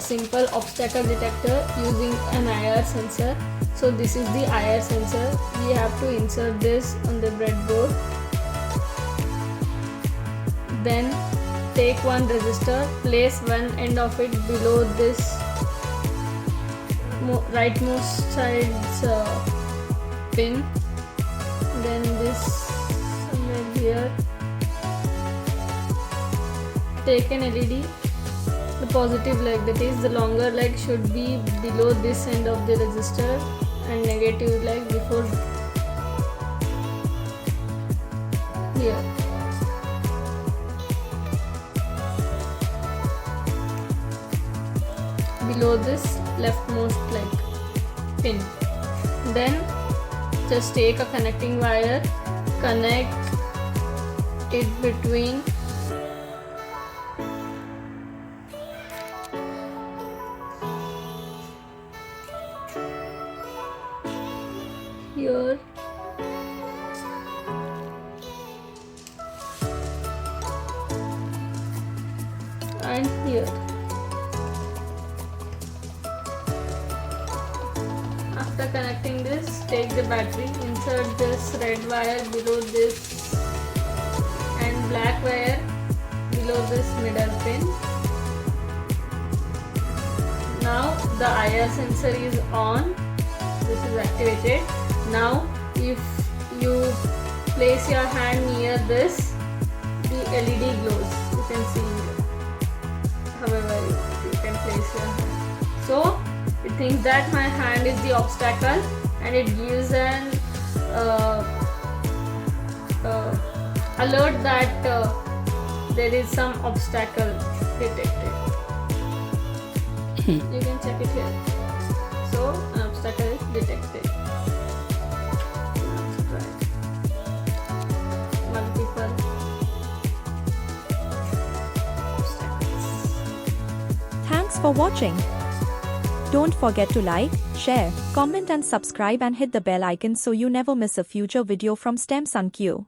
simple obstacle detector using an IR sensor. So this is the IR sensor. We have to insert this on the breadboard. Then take one resistor, place one end of it below this rightmost side's pin, then this somewhere here. Take an LED, the positive leg, that is the longer leg should be below this end of the resistor and negative leg before here. Below this leftmost leg pin. Then just take a connecting wire, connect it between here and here. After connecting this, take the battery, insert this red wire below this and black wire below this middle pin. Now the IR sensor is on, this is activated. Now if you place your hand near this, the LED glows, you can see here. However, you can place your hand. So it thinks that my hand is the obstacle and it gives an alert that there is some obstacle detected. You can check it here. So an obstacle is detected. Let's try multiple obstacles. Thanks for watching. Don't forget to like, share, comment and subscribe and hit the bell icon so you never miss a future video from STEM Sun Q.